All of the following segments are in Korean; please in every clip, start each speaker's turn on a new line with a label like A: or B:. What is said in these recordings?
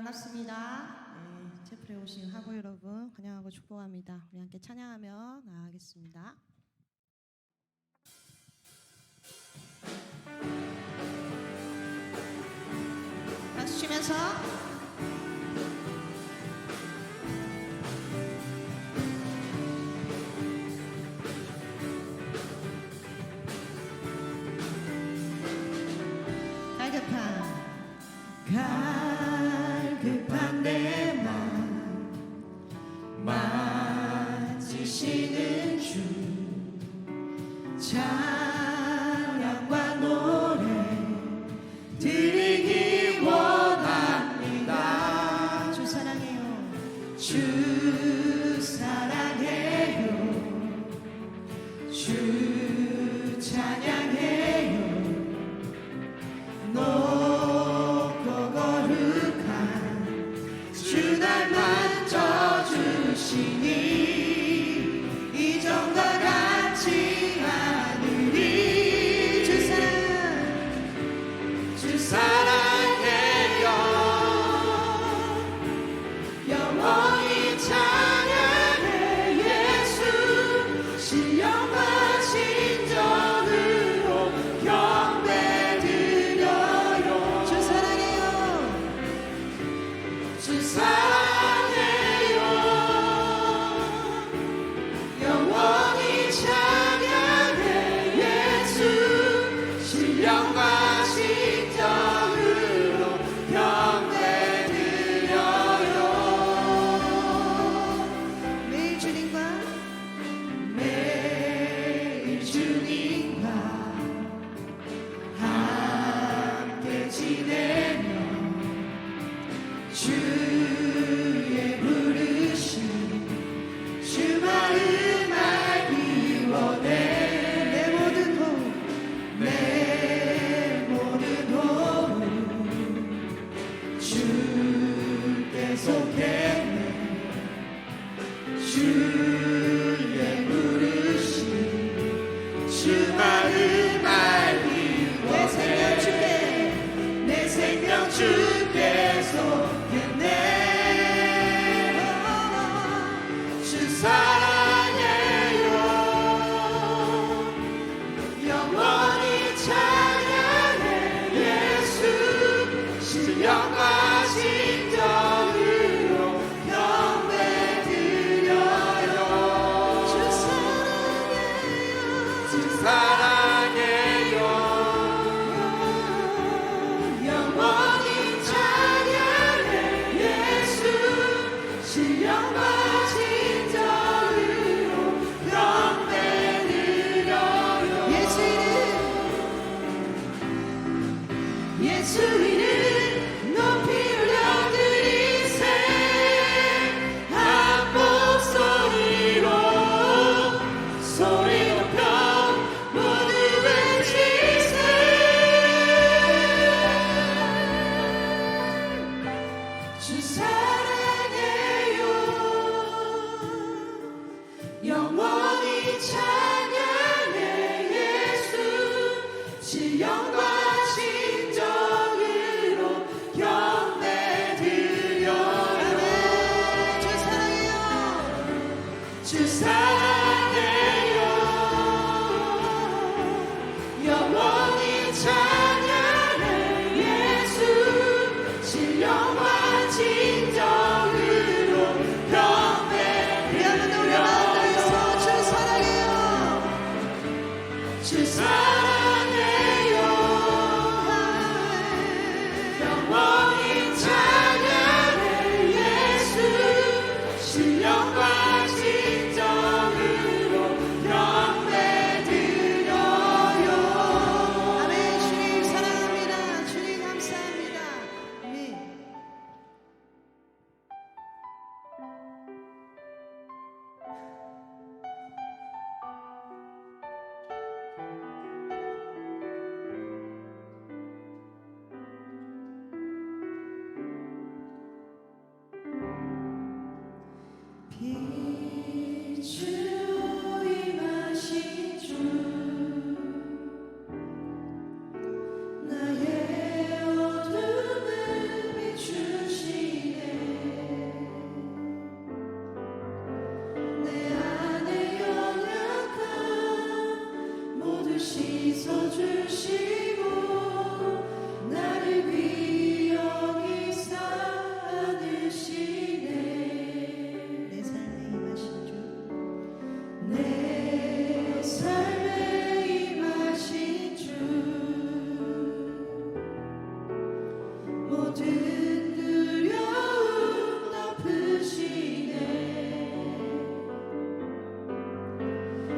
A: 반갑습니다. 네, 채플에 오신 하고 여러분 환영하고 축복합니다. 우리 함께 찬양하며 나아가겠습니다. 박수 치면서 갈급한 내 맘 만지시는 주 찬양과 노래 드리기 원합니다. 주 사랑해요. 주 사랑해요. 주 찬양해요. 주 날 만져주시니 이전과 같지 않으리. 주 사랑해요. 영원히 찬양해 예수. 신령과 진정으로 경배드려요. 주 사랑해요. 주 사랑해요. 영원히 찬양해 예수. 신령과 진정으로 경배드려요. 매일 주님과 함께 지내며 주의 부르심 주 마음 알기 원해.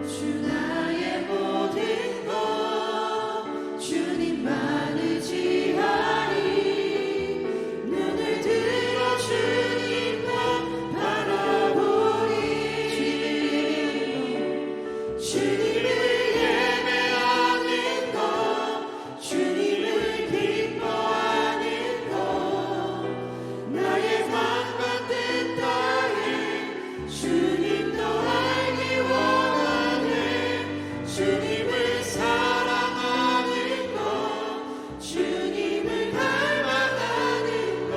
A: 주 나의 모든 것 주님만 의지하리 눈을 들어 주님만 바라보리 주님을 예배하는 것 주님을 기뻐하는 것 나의 맘과 뜻 다해 주님도 알기 원하네 주님을 사랑하는 것 주님을 닮아가는 것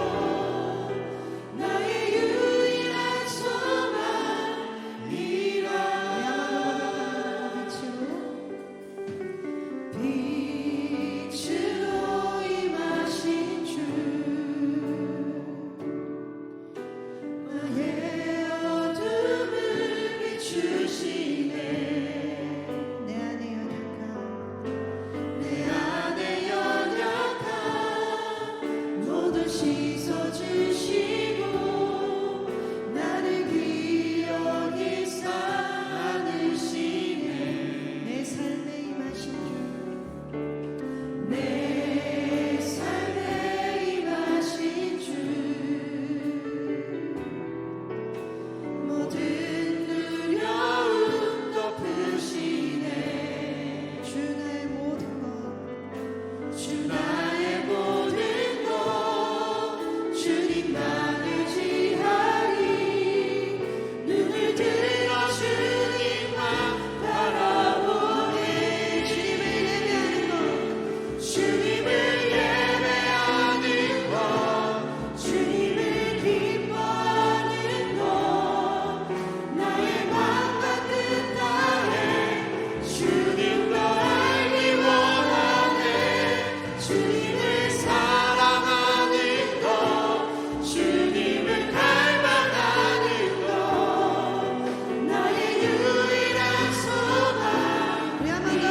A: 나의 유일한 소망이라 빛으로 임하신 주 나의 어둠을 비추시네 내 안에 연약한 모든 씻어주시고 나를 기억이 안으시네 내 삶에 임하신 내 삶에 임하신 주 모든 두려움 덮으시네 주 나의 모든 것 주 나의 모든 것 주님만 의지하리 눈을 들어 주님만 바라보리 주님을 예배하는 것 주님을 기뻐하는 것 나의 맘과 뜻 다해 주님도 알기 원하네 주님을 사랑하는 것 주님을 닮아가는 것 나의 유일한 소망 우리 한번 더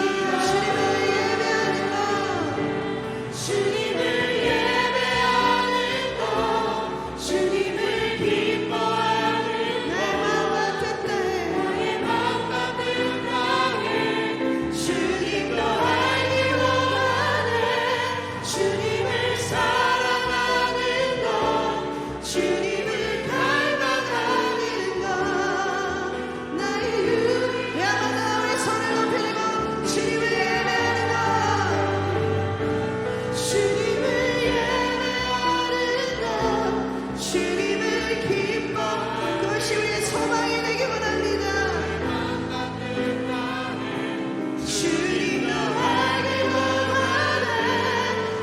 A: 주님을 예배하는 것 주님을 기뻐하는 것 나의 맘과 뜻 다해 주님도 알기 원하네 주님을 사랑하는 것 주님을 닮아가는 것 나의 유일한 우리 손을 높이 들고 주님을 예배하는 것 주님을 예배하는 것 주님을 기뻐 그것이 우리의 소망이 되기 원합니다 주님도 알기 원하네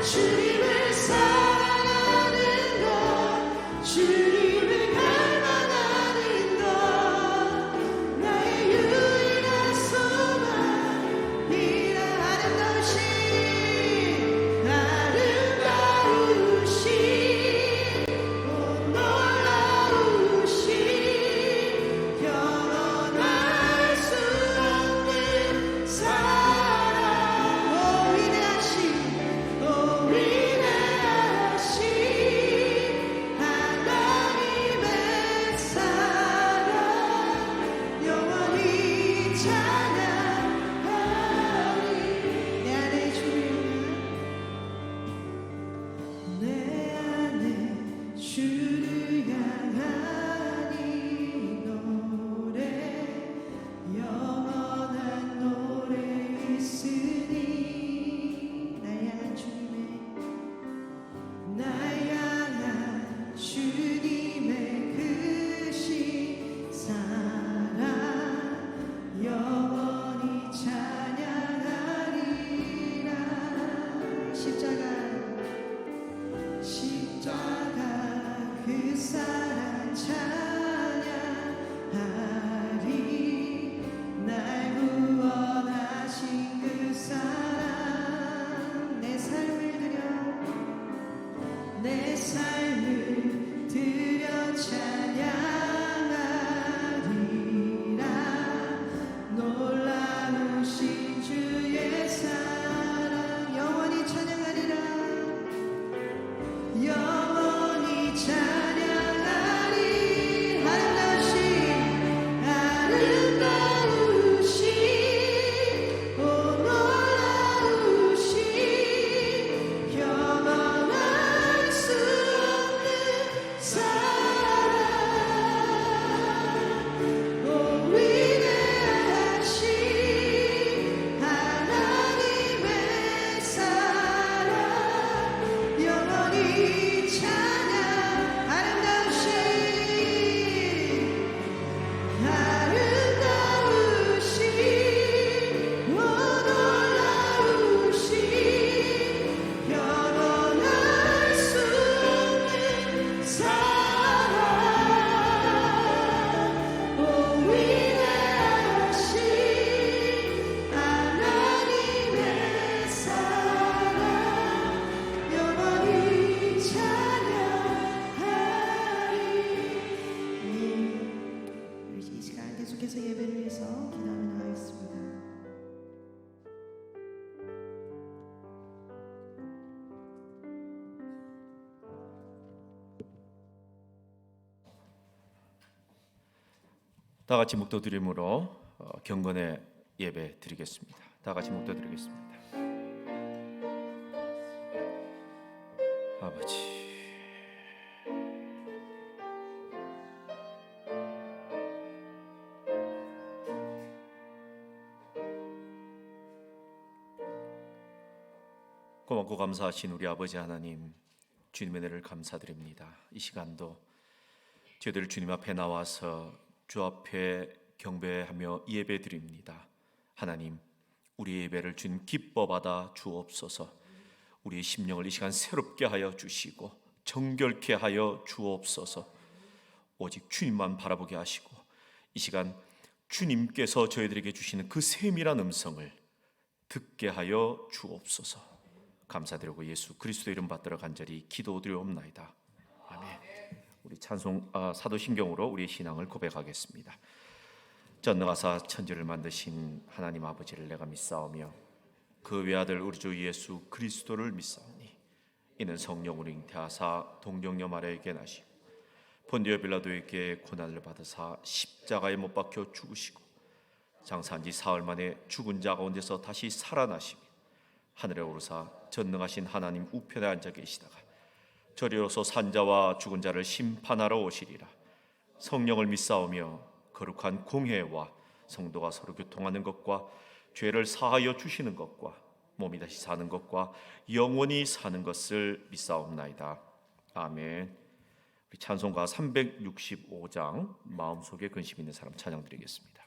A: 주님을 사랑하는 것 주님을 닮아가는 것 나의 유일한 소망이라 아름다우신 놀라우신 영원할 수 없는 사랑 오 위대하신 하나님의 사랑 영원히 찬양하리 내 안에 주를 내 안에 주를 향한 이 노래 영원한 노래 있으니 날 향한 주님의 크신 사랑 영원
B: 다 같이 묵도드림으로 경건의 예배 드리겠습니다. 다 같이 묵도드리겠습니다. 아버지, 고맙고 감사하신 우리 아버지 하나님, 주님의 은혜를 감사드립니다. 이 시간도 저희들 주님 앞에 나와서 주 앞에 경배하며 예배 드립니다. 하나님, 우리 예배를 주님 기뻐 받아 주옵소서. 우리의 심령을 이 시간 새롭게 하여 주시고 정결케 하여 주옵소서. 오직 주님만 바라보게 하시고 이 시간 주님께서 저희들에게 주시는 그 세밀한 음성을 듣게 하여 주옵소서. 감사드리고 예수 그리스도 이름 받들어 간절히 기도드리옵나이다. 아멘. 우리 찬송 사도신경으로 우리의 신앙을 고백하겠습니다. 전능하사 천지를 만드신 하나님 아버지를 내가 믿사오며 그 외아들 우리 주 예수 그리스도를 믿사오니 이는 성령으로 잉태하사 동정녀 마리아에게 나시고 본디오 빌라도에게 고난을 받으사 십자가에 못 박혀 죽으시고 장사한 지 사흘 만에 죽은 자 가운데서 다시 살아나시며 하늘에 오르사 전능하신 하나님 우편에 앉아 계시다가 저리로서 산자와 죽은 자를 심판하러 오시리라. 성령을 믿사오며 거룩한 공회와 성도가 서로 교통하는 것과 죄를 사하여 주시는 것과 몸이 다시 사는 것과 영원히 사는 것을 믿사옵나이다. 아멘. 우리 찬송가 365장 마음속에 근심 있는 사람 찬양 드리겠습니다.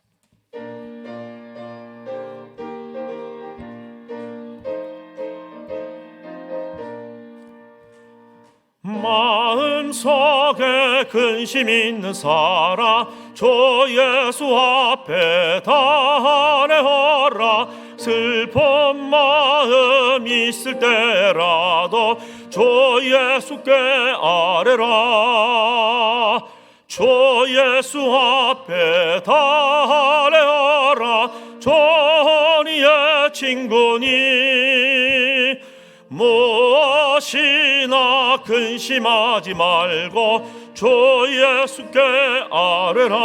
B: 마음속에 근심 있는 사람 주 예수 앞에 달래어라. 슬픈 마음 있을 때라도 주 예수께 아뢰라. 주 예수 앞에 달래어라. 전이의 친구니 무엇이나 근심하지 말고 주 예수께 아뢰라.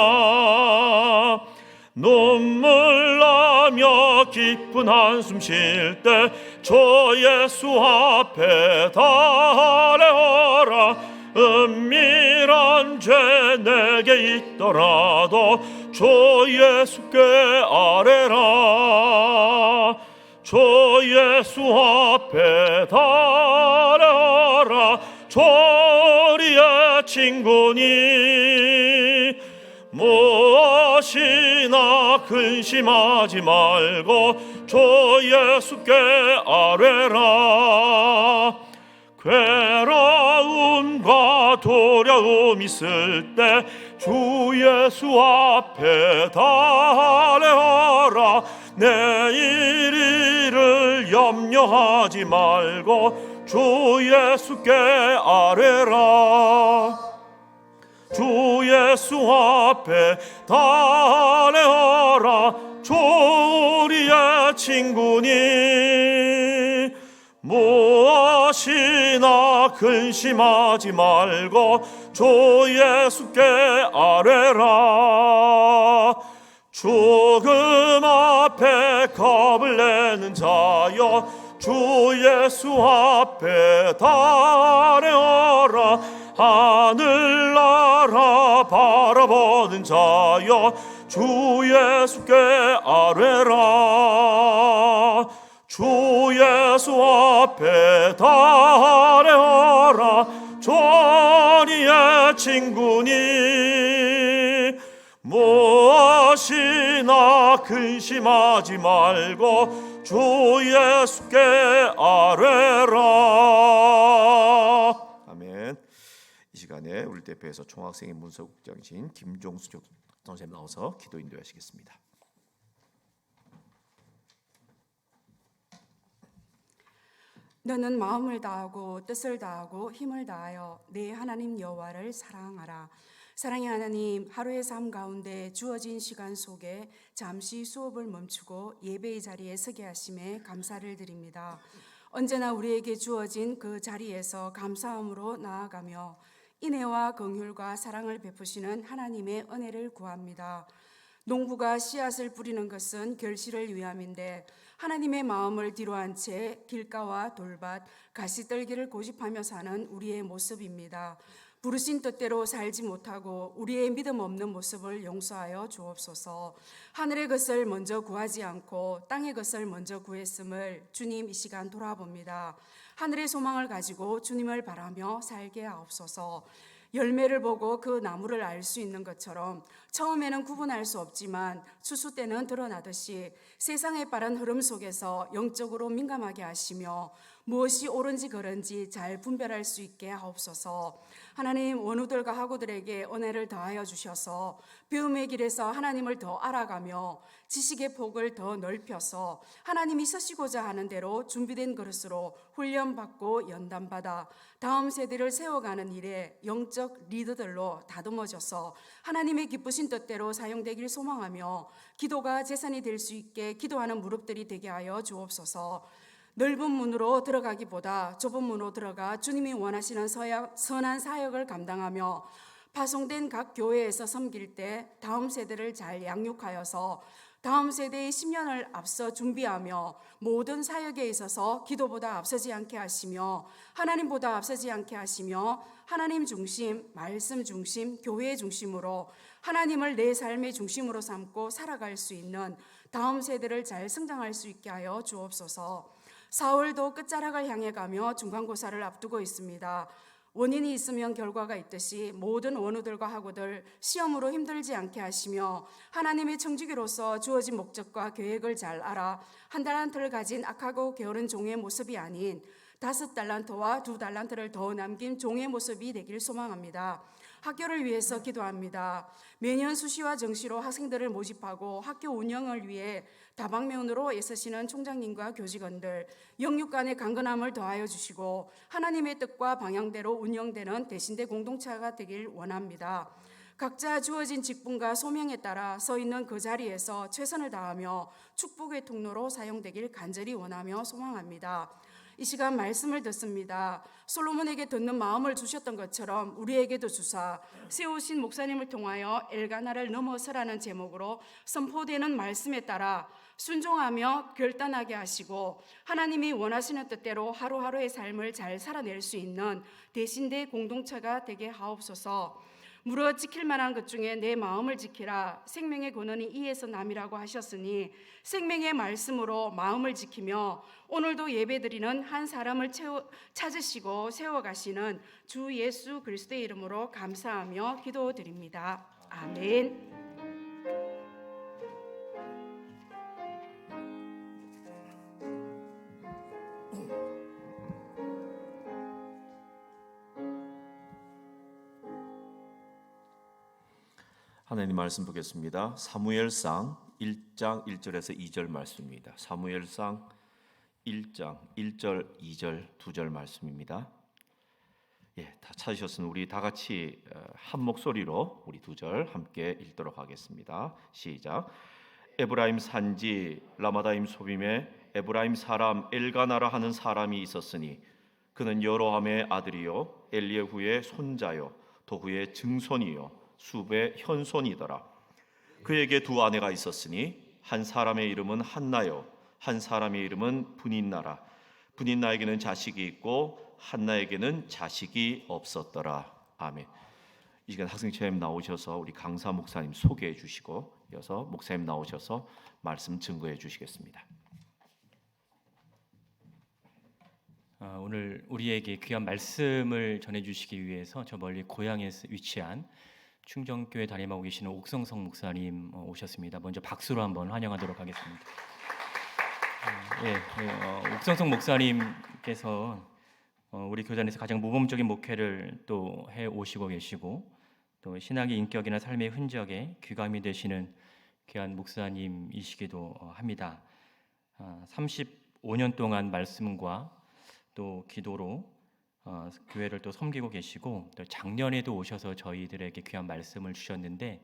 B: 눈물 나며 깊은 한숨 쉴 때 주 예수 앞에 달래어라. 은밀한 죄 내게 있더라도 주 예수께 아뢰라. 주 예수 앞에 달려라. 조리의 친구니 무엇이나 근심하지 말고 주 예수께 아뢰라. 괴로움과 두려움 있을 때 주 예수 앞에 달려라. 내일 일을 염려하지 말고 주 예수께 아뢰라. 주 예수 앞에 달려라. 주 우리의 친구니 무엇이나 근심하지 말고 주 예수께 아뢰라. 죽음 앞에 겁을 내는 자여 주 예수 앞에 달려라. 하늘나라 바라보는 자여 주 예수께 아뢰라. 주 예수 앞에 달려라. 전이의 친구니 무엇이나 근심하지 말고 주 예수께 아뢰라. 아멘. 이 시간에 우리 대표에서 총학생회 문서국장이신 김종수 선생님 나와서 기도 인도하시겠습니다.
C: 너는 마음을 다하고 뜻을 다하고 힘을 다하여 내 하나님 여호와를 사랑하라. 사랑의 하나님, 하루의 삶 가운데 주어진 시간 속에 잠시 수업을 멈추고 예배의 자리에 서게 하심에 감사를 드립니다. 언제나 우리에게 주어진 그 자리에서 감사함으로 나아가며 인애와 긍휼과 사랑을 베푸시는 하나님의 은혜를 구합니다. 농부가 씨앗을 뿌리는 것은 결실을 위함인데 하나님의 마음을 뒤로한 채 길가와 돌밭, 가시떨기를 고집하며 사는 우리의 모습입니다. 부르신 뜻대로 살지 못하고 우리의 믿음 없는 모습을 용서하여 주옵소서. 하늘의 것을 먼저 구하지 않고 땅의 것을 먼저 구했음을 주님 이 시간 돌아봅니다. 하늘의 소망을 가지고 주님을 바라며 살게 하옵소서. 열매를 보고 그 나무를 알 수 있는 것처럼 처음에는 구분할 수 없지만 추수 때는 드러나듯이 세상의 빠른 흐름 속에서 영적으로 민감하게 하시며 무엇이 옳은지 그른지 잘 분별할 수 있게 하옵소서. 하나님, 원우들과 학우들에게 은혜를 더하여 주셔서 배움의 길에서 하나님을 더 알아가며 지식의 폭을 더 넓혀서 하나님이 쓰시고자 하는 대로 준비된 그릇으로 훈련받고 연단받아 다음 세대를 세워가는 일에 영적 리더들로 다듬어져서 하나님의 기쁘신 뜻대로 사용되길 소망하며 기도가 재산이 될 수 있게 기도하는 무릎들이 되게 하여 주옵소서. 넓은 문으로 들어가기보다 좁은 문으로 들어가 주님이 원하시는 선한 사역을 감당하며 파송된 각 교회에서 섬길 때 다음 세대를 잘 양육하여서 다음 세대의 10년을 앞서 준비하며 모든 사역에 있어서 기도보다 앞서지 않게 하시며 하나님보다 앞서지 않게 하시며 하나님 중심, 말씀 중심, 교회 중심으로 하나님을 내 삶의 중심으로 삼고 살아갈 수 있는 다음 세대를 잘 성장할 수 있게 하여 주옵소서. 사월도 끝자락을 향해 가며 중간고사를 앞두고 있습니다. 원인이 있으면 결과가 있듯이 모든 원우들과 학우들 시험으로 힘들지 않게 하시며 하나님의 청지기로서 주어진 목적과 계획을 잘 알아 한 달란트를 가진 악하고 게으른 종의 모습이 아닌 5달란트와 2달란트를 더 남긴 종의 모습이 되길 소망합니다. 학교를 위해서 기도합니다. 매년 수시와 정시로 학생들을 모집하고 학교 운영을 위해 다방면으로 애쓰시는 총장님과 교직원들, 영육간의 강건함을 더하여 주시고 하나님의 뜻과 방향대로 운영되는 대신대 공동체가 되길 원합니다. 각자 주어진 직분과 소명에 따라 서 있는 그 자리에서 최선을 다하며 축복의 통로로 사용되길 간절히 원하며 소망합니다. 이 시간 말씀을 듣습니다. 솔로몬에게 듣는 마음을 주셨던 것처럼 우리에게도 주사 세우신 목사님을 통하여 엘가나를 넘어서라는 제목으로 선포되는 말씀에 따라 순종하며 결단하게 하시고 하나님이 원하시는 뜻대로 하루하루의 삶을 잘 살아낼 수 있는 대신대 공동체가 되게 하옵소서. 물어 지킬 만한 것 중에 내 마음을 지키라. 생명의 근원이 이에서 남이라고 하셨으니 생명의 말씀으로 마음을 지키며 오늘도 예배드리는 한 사람을 찾으시고 세워가시는 주 예수 그리스도의 이름으로 감사하며 기도드립니다. 아멘.
B: 하나님 말씀 보겠습니다. 사무엘상 1장 1절에서 2절 말씀입니다. 사무엘상 1장 1절, 2절, 2절 말씀입니다. 다 찾으셨으면 우리 다 같이 한 목소리로 우리 2절 함께 읽도록 하겠습니다. 시작. 에브라임 산지 라마다임 소빔에 에브라임 사람 엘가나라 하는 사람이 있었으니 그는 여로함의 아들이요 엘리에후의 손자요 도후의 증손이요 수베 현손이더라. 그에게 두 아내가 있었으니 한 사람의 이름은 한나요 한 사람의 이름은 분인나라. 분인나에게는 자식이 있고 한나에게는 자식이 없었더라. 아멘. 이 시간 학생체험 나오셔서 우리 강사 목사님 소개해 주시고 이어서 목사님 나오셔서 말씀 증거해 주시겠습니다.
D: 오늘 우리에게 귀한 말씀을 전해주시기 위해서 저 멀리 고향에 위치한 충정교회 담임하고 계시는 옥성성 목사님 오셨습니다. 먼저 박수로 한번 환영하도록 하겠습니다. 옥성성 목사님께서 우리 교단에서 가장 모범적인 목회를 또 해 오시고 계시고 또 신앙의 인격이나 삶의 흔적에 귀감이 되시는 귀한 목사님이시기도 합니다. 35년 동안 말씀과 또 기도로 교회를 또 섬기고 계시고 또 작년에도 오셔서 저희들에게 귀한 말씀을 주셨는데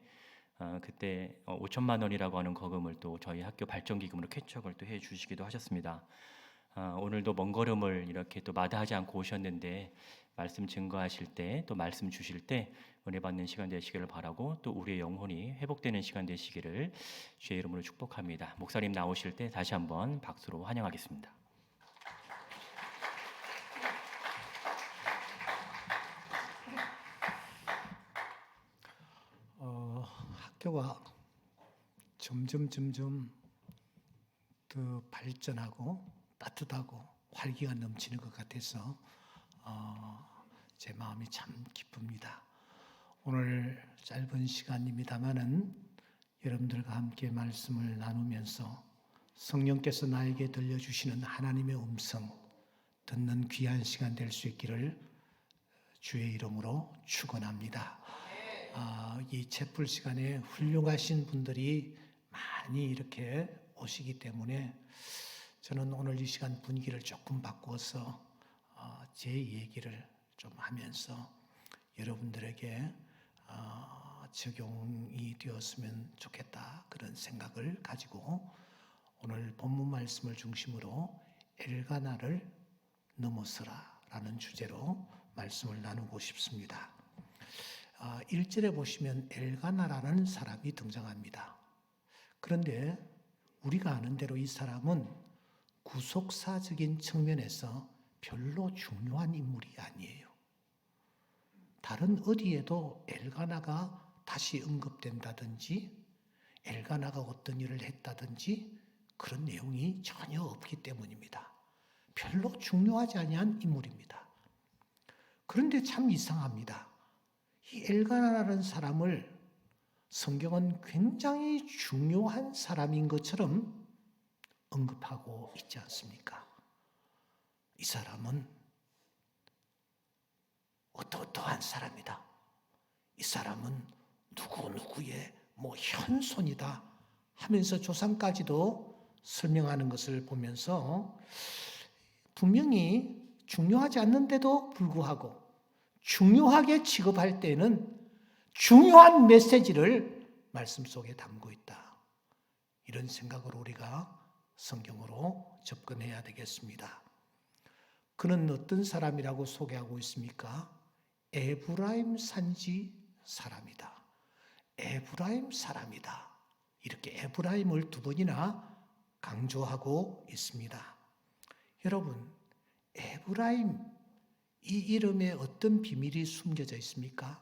D: 그때 5천만 원이라고 하는 거금을 또 저희 학교 발전기금으로 쾌척을 또 해주시기도 하셨습니다. 오늘도 먼 걸음을 이렇게 또 마다하지 않고 오셨는데 말씀 증거하실 때 또 말씀 주실 때 은혜 받는 시간 되시기를 바라고 또 우리의 영혼이 회복되는 시간 되시기를 주의 이름으로 축복합니다. 목사님 나오실 때 다시 한번 박수로 환영하겠습니다.
E: 학교가 점점 더 발전하고 따뜻하고 활기가 넘치는 것 같아서 제 마음이 참 기쁩니다. 오늘 짧은 시간입니다마는 여러분들과 함께 말씀을 나누면서 성령께서 나에게 들려주시는 하나님의 음성 듣는 귀한 시간 될 수 있기를 주의 이름으로 축원합니다. 이 채플 시간에 훌륭하신 분들이 많이 이렇게 오시기 때문에 저는 오늘 이 시간 분위기를 조금 바꿔서 제 얘기를 좀 하면서 여러분들에게 적용이 되었으면 좋겠다 그런 생각을 가지고 오늘 본문 말씀을 중심으로 엘가나를 넘어서라 라는 주제로 말씀을 나누고 싶습니다. 1절에 보시면 엘가나라는 사람이 등장합니다. 그런데 우리가 아는 대로 이 사람은 구속사적인 측면에서 별로 중요한 인물이 아니에요. 다른 어디에도 엘가나가 다시 언급된다든지 엘가나가 어떤 일을 했다든지 그런 내용이 전혀 없기 때문입니다. 별로 중요하지 아니한 인물입니다. 그런데 참 이상합니다. 이 엘가나라는 사람을 성경은 굉장히 중요한 사람인 것처럼 언급하고 있지 않습니까? 이 사람은 어떠한 사람이다. 이 사람은 누구누구의 현손이다 하면서 조상까지도 설명하는 것을 보면서 분명히 중요하지 않는데도 불구하고 중요하게 취급할 때는 중요한 메시지를 말씀 속에 담고 있다. 이런 생각으로 우리가 성경으로 접근해야 되겠습니다. 그는 어떤 사람이라고 소개하고 있습니까? 에브라임 산지 사람이다. 에브라임 사람이다. 이렇게 에브라임을 두 번이나 강조하고 있습니다. 여러분, 에브라임 이 이름에 어떤 비밀이 숨겨져 있습니까?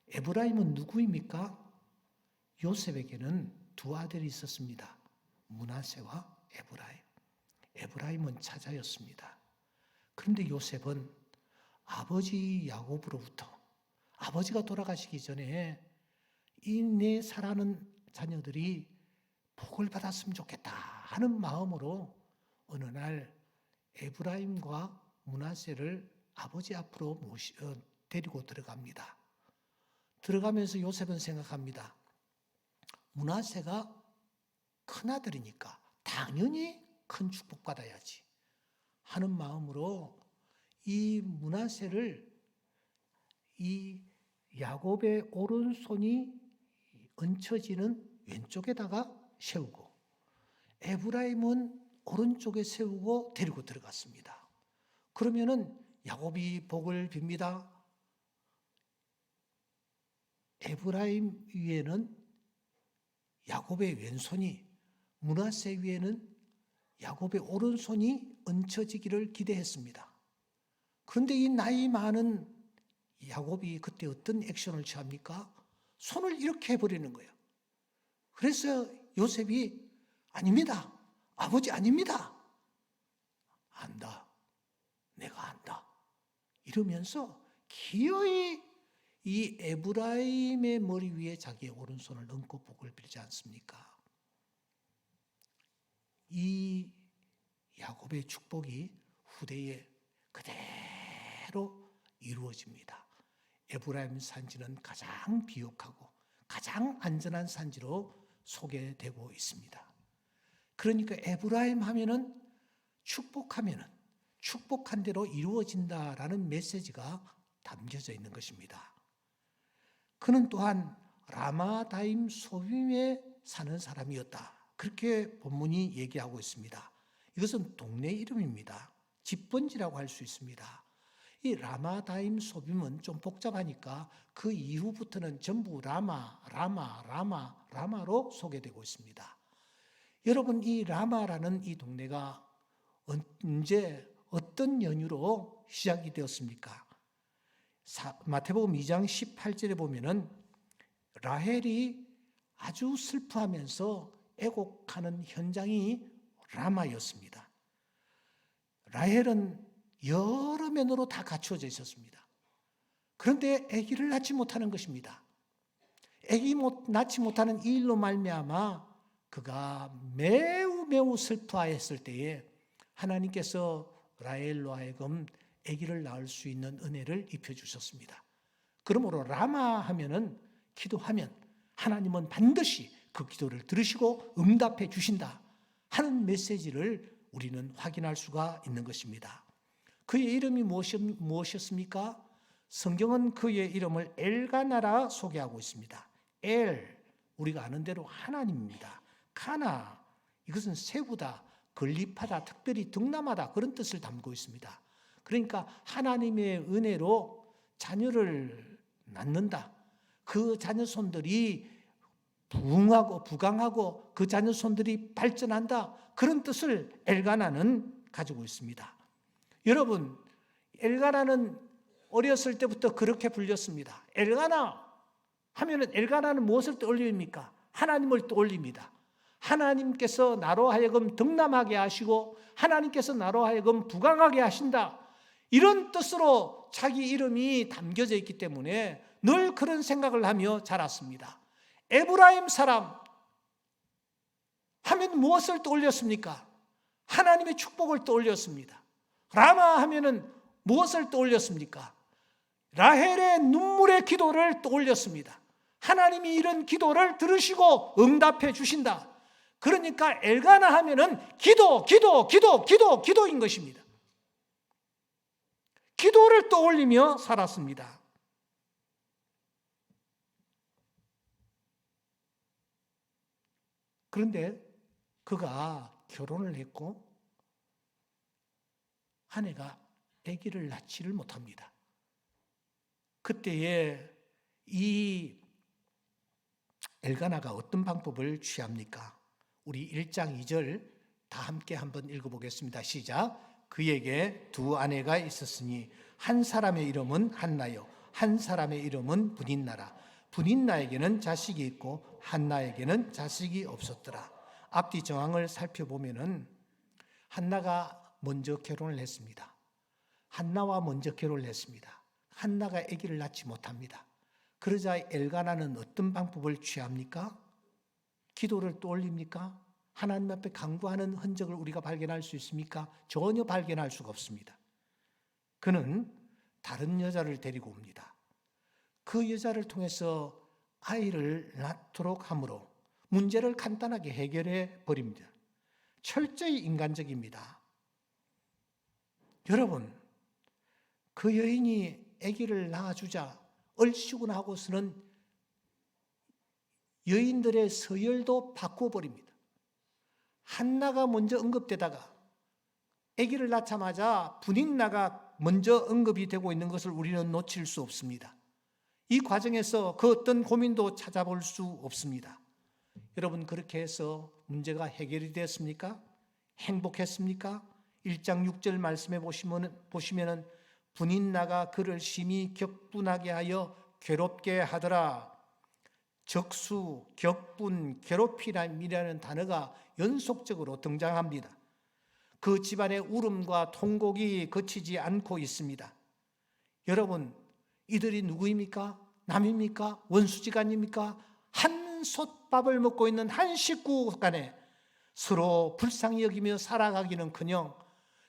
E: 에브라임은 누구입니까? 요셉에게는 두 아들이 있었습니다. 므낫세와 에브라임. 에브라임은 차자였습니다. 그런데 요셉은 아버지 야곱으로부터 아버지가 돌아가시기 전에 이 내 살아는 자녀들이 복을 받았으면 좋겠다 하는 마음으로 어느 날 에브라임과 므낫세를 아버지 앞으로 데리고 들어갑니다. 들어가면서 요셉은 생각합니다. 므낫세가 큰아들이니까 당연히 큰 축복받아야지 하는 마음으로 이 므낫세를 이 야곱의 오른손이 얹혀지는 왼쪽에다가 세우고 에브라임은 오른쪽에 세우고 데리고 들어갔습니다. 그러면은 야곱이 복을 빕니다. 에브라임 위에는 야곱의 왼손이, 므낫세 위에는 야곱의 오른손이 얹혀지기를 기대했습니다. 그런데 이 나이 많은 야곱이 그때 어떤 액션을 취합니까? 손을 이렇게 해버리는 거예요. 그래서 요셉이 아닙니다. 아버지 아닙니다. 안다. 내가 안다. 이러면서 기어이 이 에브라임의 머리 위에 자기의 오른손을 얹고 복을 빌지 않습니까? 이 야곱의 축복이 후대에 그대로 이루어집니다. 에브라임 산지는 가장 비옥하고 가장 안전한 산지로 소개되고 있습니다. 그러니까 에브라임 하면은 축복하면은 축복한 대로 이루어진다라는 메시지가 담겨져 있는 것입니다. 그는 또한 라마다임 소빔에 사는 사람이었다. 그렇게 본문이 얘기하고 있습니다. 이것은 동네 이름입니다. 집번지라고 할 수 있습니다. 이 라마다임 소빔은 좀 복잡하니까 그 이후부터는 전부 라마로 소개되고 있습니다. 여러분, 이 라마라는 이 동네가 언제 어떤 연유로 시작이 되었습니까? 마태복음 2장 18절에 보면은 라헬이 아주 슬퍼하면서 애곡하는 현장이 라마였습니다. 라헬은 여러 면으로 다 갖추어져 있었습니다. 그런데 아기를 낳지 못하는 것입니다. 아기 낳지 못하는 이 일로 말미암아 그가 매우 슬퍼했을 때에 하나님께서 라헬로 하여금 아기를 낳을 수 있는 은혜를 입혀주셨습니다. 그러므로 라마 하면은 기도하면 하나님은 반드시 그 기도를 들으시고 응답해 주신다 하는 메시지를 우리는 확인할 수가 있는 것입니다. 그의 이름이 무엇이었습니까? 성경은 그의 이름을 엘가나라 소개하고 있습니다. 우리가 아는 대로 하나님입니다. 가나, 이것은 세우다, 건립하다, 특별히 등남하다, 그런 뜻을 담고 있습니다. 그러니까 하나님의 은혜로 자녀를 낳는다. 그 자녀손들이 부흥하고 부강하고 그 자녀손들이 발전한다. 그런 뜻을 엘가나는 가지고 있습니다. 여러분, 엘가나는 어렸을 때부터 그렇게 불렸습니다. 엘가나 하면은 엘가나는 무엇을 떠올립니까? 하나님을 떠올립니다. 하나님께서 나로 하여금 등남하게 하시고 하나님께서 나로 하여금 부강하게 하신다. 이런 뜻으로 자기 이름이 담겨져 있기 때문에 늘 그런 생각을 하며 자랐습니다. 에브라임 사람 하면 무엇을 떠올렸습니까? 하나님의 축복을 떠올렸습니다. 라마 하면은 무엇을 떠올렸습니까? 라헬의 눈물의 기도를 떠올렸습니다. 하나님이 이런 기도를 들으시고 응답해 주신다. 그러니까 엘가나 하면은 기도인 것입니다. 기도를 떠올리며 살았습니다. 그런데 그가 결혼을 했고 아내가 아기를 낳지를 못합니다. 그때에 이 엘가나가 어떤 방법을 취합니까? 우리 1장 2절 다 함께 한번 읽어보겠습니다. 시작. 그에게 두 아내가 있었으니 한 사람의 이름은 한나요, 한 사람의 이름은 브닌나라. 브닌나에게는 자식이 있고 한나에게는 자식이 없었더라. 앞뒤 정황을 살펴보면은 한나가 먼저 결혼을 했습니다. 한나와 먼저 결혼을 했습니다. 한나가 아기를 낳지 못합니다. 그러자 엘가나는 어떤 방법을 취합니까? 기도를 떠올립니까? 하나님 앞에 간구하는 흔적을 우리가 발견할 수 있습니까? 전혀 발견할 수가 없습니다. 그는 다른 여자를 데리고 옵니다. 그 여자를 통해서 아이를 낳도록 함으로 문제를 간단하게 해결해 버립니다. 철저히 인간적입니다. 여러분, 그 여인이 아기를 낳아주자 얼씨구나 하고서는 여인들의 서열도 바꿔버립니다. 한나가 먼저 언급되다가 아기를 낳자마자 브닌나가 먼저 언급이 되고 있는 것을 우리는 놓칠 수 없습니다. 이 과정에서 그 어떤 고민도 찾아볼 수 없습니다. 여러분, 그렇게 해서 문제가 해결이 됐습니까? 행복했습니까? 1장 6절 말씀해 보시면은 브닌나가 그를 심히 격분하게 하여 괴롭게 하더라. 적수, 격분, 괴롭힘이라는 단어가 연속적으로 등장합니다. 그 집안의 울음과 통곡이 그치지 않고 있습니다. 여러분, 이들이 누구입니까? 남입니까? 원수지간입니까? 한 솥밥을 먹고 있는 한 식구 간에 서로 불쌍히 여기며 살아가기는커녕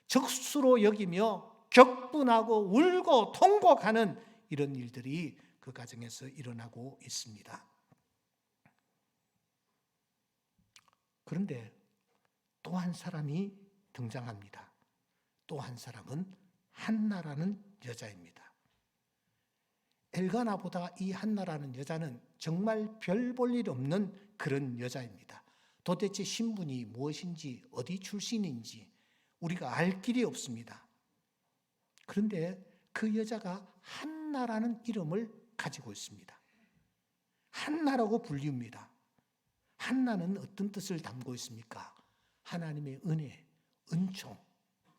E: 적수로 여기며 격분하고 울고 통곡하는 이런 일들이 그 가정에서 일어나고 있습니다. 그런데 또 한 사람이 등장합니다. 또 한 사람은 한나라는 여자입니다. 엘가나보다 이 한나라는 여자는 정말 별 볼 일 없는 그런 여자입니다. 도대체 신분이 무엇인지, 어디 출신인지, 우리가 알 길이 없습니다. 그런데 그 여자가 한나라는 이름을 가지고 있습니다. 한나라고 불립니다. 한나는 어떤 뜻을 담고 있습니까? 하나님의 은혜, 은총,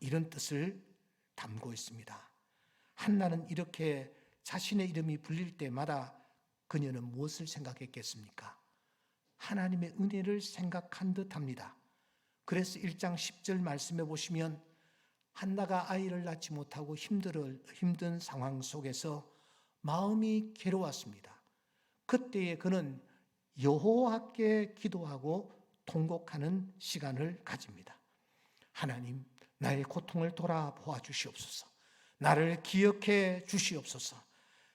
E: 이런 뜻을 담고 있습니다. 한나는 이렇게 자신의 이름이 불릴 때마다 그녀는 무엇을 생각했겠습니까? 하나님의 은혜를 생각한 듯합니다. 그래서 1장 10절 말씀해 보시면 한나가 아이를 낳지 못하고 힘든 상황 속에서 마음이 괴로웠습니다. 그때에 그는 여호와께 기도하고 통곡하는 시간을 가집니다. 하나님, 나의 고통을 돌아보아 주시옵소서. 나를 기억해 주시옵소서.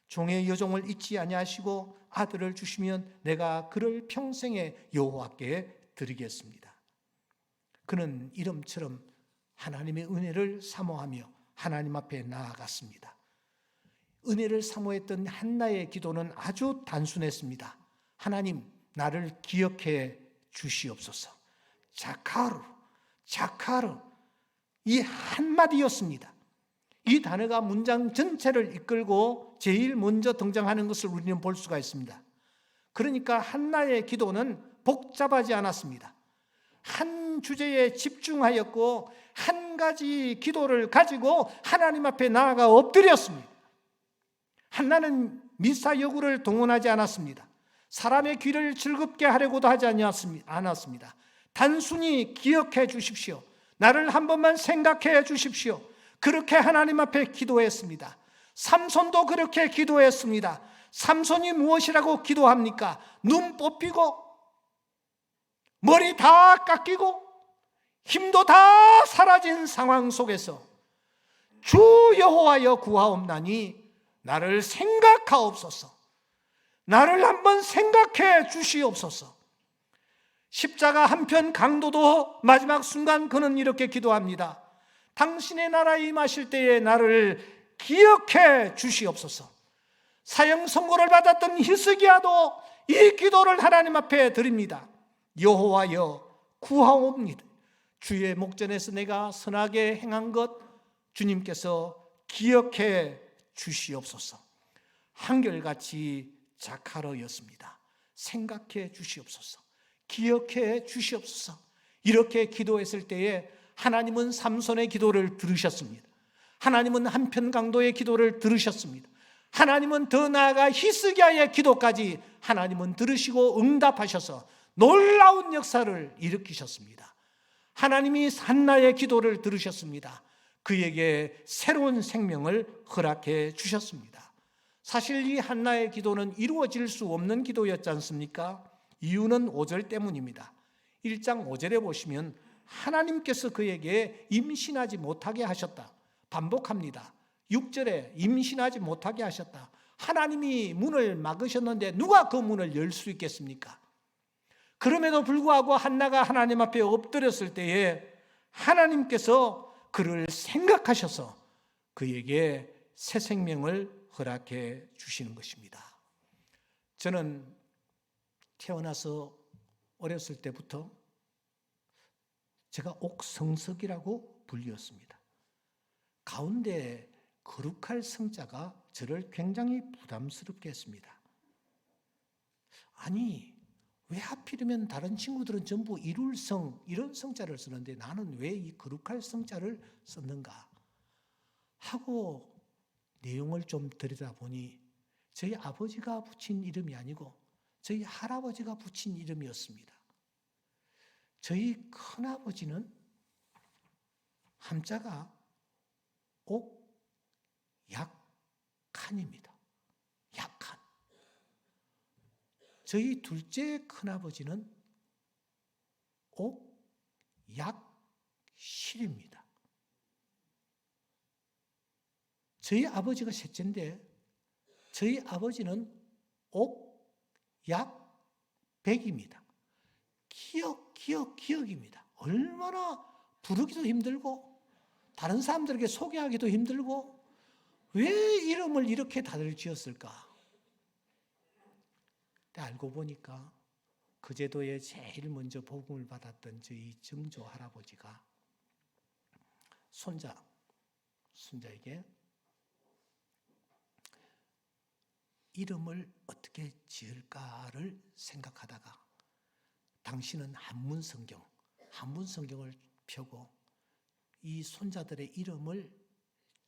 E: 종의 여종을 잊지 아니하시고 아들을 주시면 내가 그를 평생에 여호와께 드리겠습니다. 그는 이름처럼 하나님의 은혜를 사모하며 하나님 앞에 나아갔습니다. 은혜를 사모했던 한나의 기도는 아주 단순했습니다. 하나님, 나를 기억해 주시옵소서. 자카르, 이 한마디였습니다. 이 단어가 문장 전체를 이끌고 제일 먼저 등장하는 것을 우리는 볼 수가 있습니다. 그러니까 한나의 기도는 복잡하지 않았습니다. 한 주제에 집중하였고 한 가지 기도를 가지고 하나님 앞에 나아가 엎드렸습니다. 한나는 미사여구를 동원하지 않았습니다. 사람의 귀를 즐겁게 하려고도 하지 않았습니다. 단순히 기억해 주십시오. 나를 한 번만 생각해 주십시오. 그렇게 하나님 앞에 기도했습니다. 삼손도 그렇게 기도했습니다. 삼손이 무엇이라고 기도합니까? 눈 뽑히고 머리 다 깎이고 힘도 다 사라진 상황 속에서 주 여호와여 구하옵나니 나를 생각하옵소서. 나를 한번 생각해 주시옵소서. 십자가 한편 강도도 마지막 순간 그는 이렇게 기도합니다. 당신의 나라에 임하실 때에 나를 기억해 주시옵소서. 사형 선고를 받았던 히스기야도 이 기도를 하나님 앞에 드립니다. 여호와여 구하옵니다. 주의 목전에서 내가 선하게 행한 것 주님께서 기억해 주시옵소서. 한결같이 자카르였습니다. 생각해 주시옵소서. 기억해 주시옵소서. 이렇게 기도했을 때에 하나님은 삼손의 기도를 들으셨습니다. 하나님은 한편 강도의 기도를 들으셨습니다. 하나님은 더 나아가 히스기야의 기도까지 하나님은 들으시고 응답하셔서 놀라운 역사를 일으키셨습니다. 하나님이 한나의 기도를 들으셨습니다. 그에게 새로운 생명을 허락해 주셨습니다. 사실 이 한나의 기도는 이루어질 수 없는 기도였지 않습니까? 이유는 5절 때문입니다. 1장 5절에 보시면 하나님께서 그에게 임신하지 못하게 하셨다. 반복합니다. 6절에 임신하지 못하게 하셨다. 하나님이 문을 막으셨는데 누가 그 문을 열 수 있겠습니까? 그럼에도 불구하고 한나가 하나님 앞에 엎드렸을 때에 하나님께서 그를 생각하셔서 그에게 새 생명을 허락해 주시는 것입니다. 저는 태어나서 어렸을 때부터 제가 옥성석이라고 불렸습니다. 가운데 거룩할 성자가 저를 굉장히 부담스럽게 했습니다. 아니, 왜 하필이면 다른 친구들은 전부 이룰성 이런 성자를 쓰는데 나는 왜 이 거룩할 성자를 썼는가 하고 내용을 좀 들여다보니 저희 아버지가 붙인 이름이 아니고 저희 할아버지가 붙인 이름이었습니다. 저희 큰아버지는 함자가 옥약한입니다. 약한. 저희 둘째 큰아버지는 옥약실입니다. 저희 아버지가 셋째인데 저희 아버지는 옥약백입니다. 기억입니다. 얼마나 부르기도 힘들고 다른 사람들에게 소개하기도 힘들고 왜 이름을 이렇게 다들 지었을까? 알고 보니까 그 제도에 제일 먼저 복음을 받았던 저희 정조 할아버지가 손자에게 이름을 어떻게 지을까를 생각하다가 당신은 한문 성경을 펴고 이 손자들의 이름을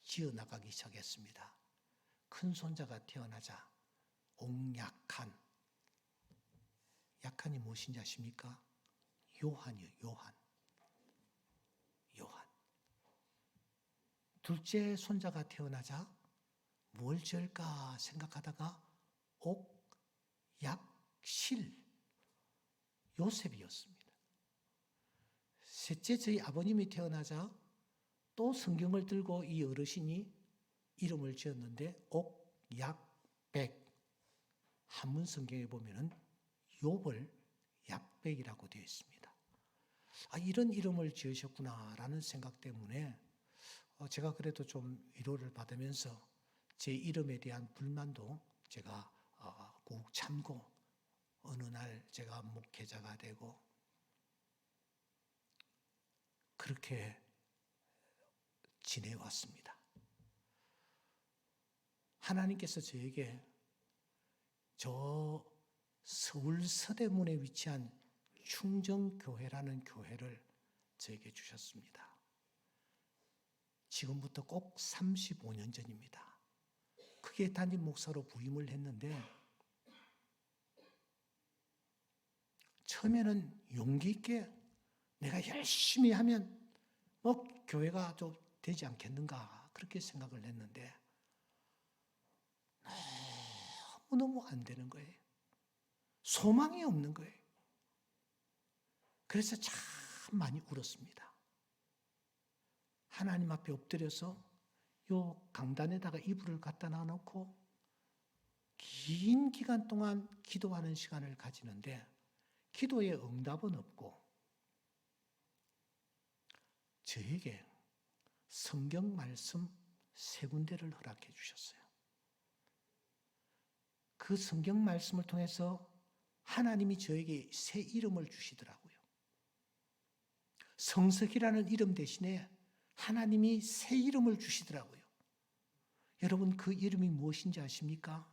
E: 지어 나가기 시작했습니다. 큰 손자가 태어나자 옥약한, 약한이 무엇인지 아십니까? 요한이요, 요한. 둘째 손자가 태어나자 뭘 지을까 생각하다가 옥약실, 요셉이었습니다. 셋째 저희 아버님이 태어나자 또 성경을 들고 이 어르신이 이름을 지었는데 옥약백, 한문 성경에 보면은 욥을 약백이라고 되어 있습니다. 이런 이름을 지으셨구나라는 생각 때문에 제가 그래도 좀 위로를 받으면서 제 이름에 대한 불만도 제가 꾹 참고 어느 날 제가 목회자가 되고 그렇게 지내왔습니다. 하나님께서 저에게 저 서울 서대문에 위치한 충정교회라는 교회를 저에게 주셨습니다. 지금부터 꼭 35년 전입니다. 그게 담임 목사로 부임을 했는데 처음에는 용기 있게 내가 열심히 하면 교회가 좀 되지 않겠는가 그렇게 생각을 했는데 너무너무 안 되는 거예요. 소망이 없는 거예요. 그래서 참 많이 울었습니다. 하나님 앞에 엎드려서 요 강단에다가 이불을 갖다 놔놓고 긴 기간 동안 기도하는 시간을 가지는데 기도에 응답은 없고 저에게 성경 말씀 3군데를 허락해 주셨어요. 그 성경 말씀을 통해서 하나님이 저에게 새 이름을 주시더라고요. 성석이라는 이름 대신에 하나님이 새 이름을 주시더라고요. 여러분 그 이름이 무엇인지 아십니까?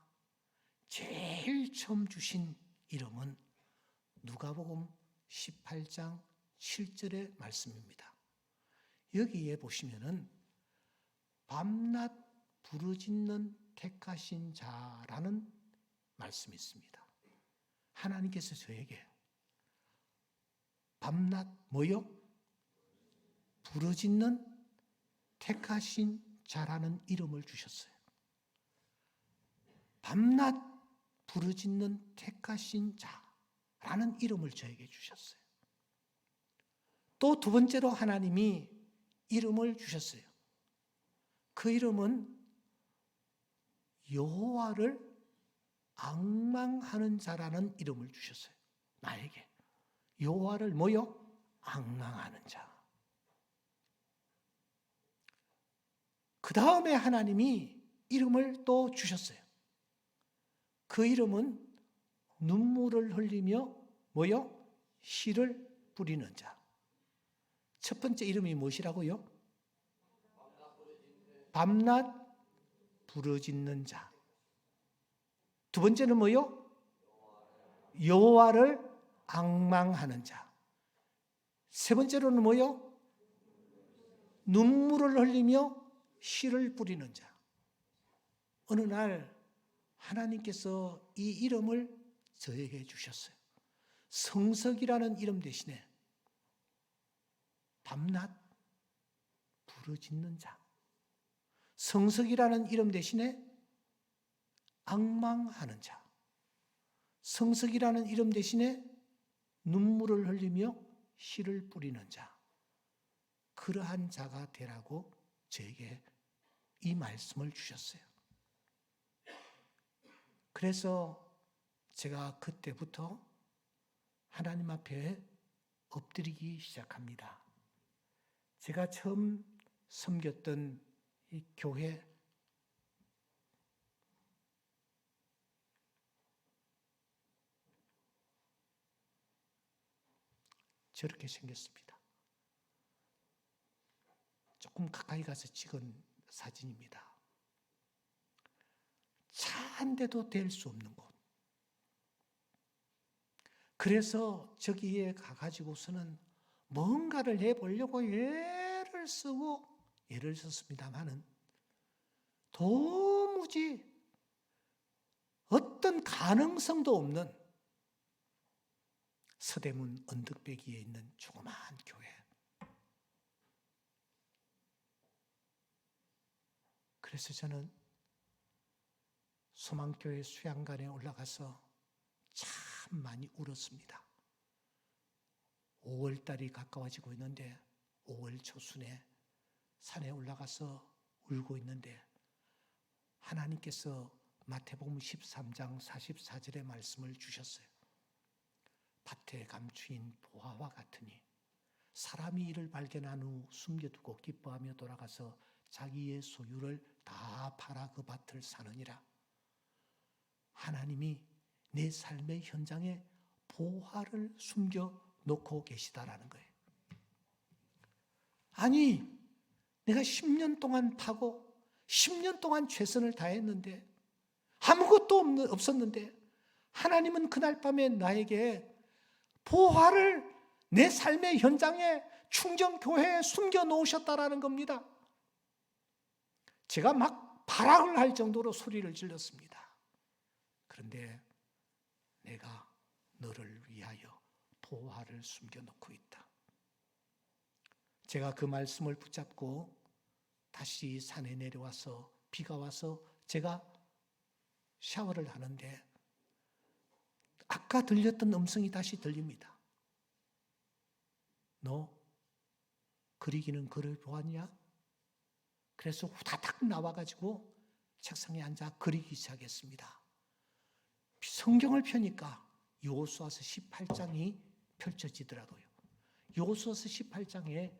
E: 제일 처음 주신 이름은 누가복음 18장 7절의 말씀입니다. 여기에 보시면은 밤낮 부르짖는 택하신 자라는 말씀이 있습니다. 하나님께서 저에게 밤낮 뭐요? 부르짖는 택하신 자라는 이름을 주셨어요. 밤낮 부르짖는 택하신 자라는 이름을 저에게 주셨어요. 또 두 번째로 하나님이 이름을 주셨어요. 그 이름은 여호와를 앙망하는 자라는 이름을 주셨어요. 나에게 여호와를 뭐요? 앙망하는 자. 그 다음에 하나님이 이름을 또 주셨어요. 그 이름은 눈물을 흘리며 뭐요? 씨를 뿌리는 자. 첫 번째 이름이 무엇이라고요? 밤낮 부르짖는 자. 두 번째는 뭐요? 여호와를 앙망하는 자. 세 번째로는 뭐요? 눈물을 흘리며 씨를 뿌리는 자. 어느 날 하나님께서 이 이름을 저에게 주셨어요. 성석이라는 이름 대신에 밤낮 부르짖는 자. 성석이라는 이름 대신에 앙망하는 자. 성석이라는 이름 대신에 눈물을 흘리며 씨를 뿌리는 자. 그러한 자가 되라고 저에게 이 말씀을 주셨어요. 그래서 제가 그때부터 하나님 앞에 엎드리기 시작합니다. 제가 처음 섬겼던 이 교회 저렇게 생겼습니다. 조금 조금 가까이 가서 찍은 사진입니다. 차 한 대도 댈 수 없는 곳. 그래서 저기에 가가지고서는 뭔가를 해보려고 애를 썼습니다마는 도무지 어떤 가능성도 없는 서대문 언덕배기에 있는 조그마한 교회. 그래서 저는 소망교회 수양관에 올라가서 참 많이 울었습니다. 5월 달이 가까워지고 있는데 5월 초순에 산에 올라가서 울고 있는데 하나님께서 마태복음 13장 44절의 말씀을 주셨어요. 밭에 감추인 보화와 같으니 사람이 이를 발견한 후 숨겨두고 기뻐하며 돌아가서 자기의 소유를 다 팔아 그 밭을 사느니라. 하나님이 내 삶의 현장에 보화를 숨겨놓고 계시다라는 거예요. 아니, 내가 10년 동안 파고 10년 동안 최선을 다했는데 아무것도 없었는데 하나님은 그날 밤에 나에게 보화를 내 삶의 현장에 충정교회에 숨겨놓으셨다라는 겁니다. 제가 막 발악을 할 정도로 소리를 질렀습니다. 그런데 내가 너를 위하여 보화를 숨겨놓고 있다. 제가 그 말씀을 붙잡고 다시 산에 내려와서 비가 와서 제가 샤워를 하는데 아까 들렸던 음성이 다시 들립니다. 너 그리기는 그려보았냐? 그래서 후다닥 나와가지고 책상에 앉아 그리기 시작했습니다. 성경을 펴니까 여호수아서 18장이 펼쳐지더라고요. 여호수아서 18장에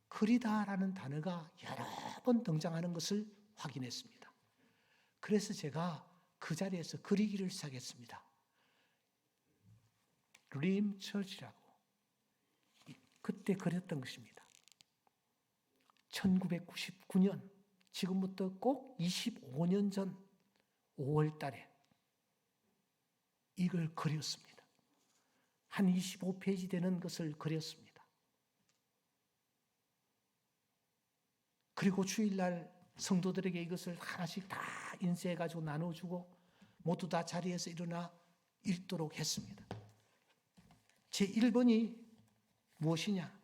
E: 그리다라는 단어가 여러 번 등장하는 것을 확인했습니다. 그래서 제가 그 자리에서 그리기를 시작했습니다. 림처치라고 그때 그렸던 것입니다. 1999년 지금부터 꼭 25년 전 5월 달에 이걸 그렸습니다. 한 25페이지 되는 것을 그렸습니다. 그리고 주일날 성도들에게 이것을 하나씩 다 인쇄해가지고 나눠주고 모두 다 자리에서 일어나 읽도록 했습니다. 제 1번이 무엇이냐?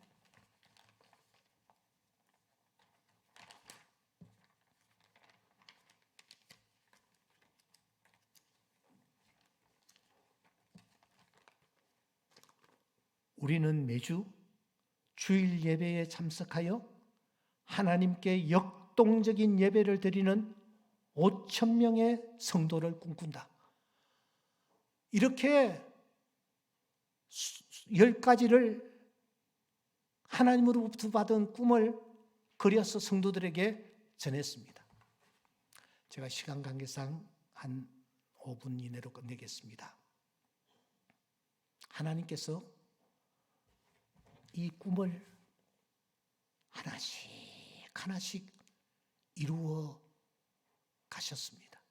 E: 우리는 매주 주일 예배에 참석하여 하나님께 역동적인 예배를 드리는 5,000명의 성도를 꿈꾼다. 이렇게 10가지를 하나님으로부터 받은 꿈을 그려서 성도들에게 전했습니다. 제가 시간 관계상 한 5분 이내로 끝내겠습니다. 하나님께서 이 꿈을 하나씩 하나씩 이루어 가셨습니다.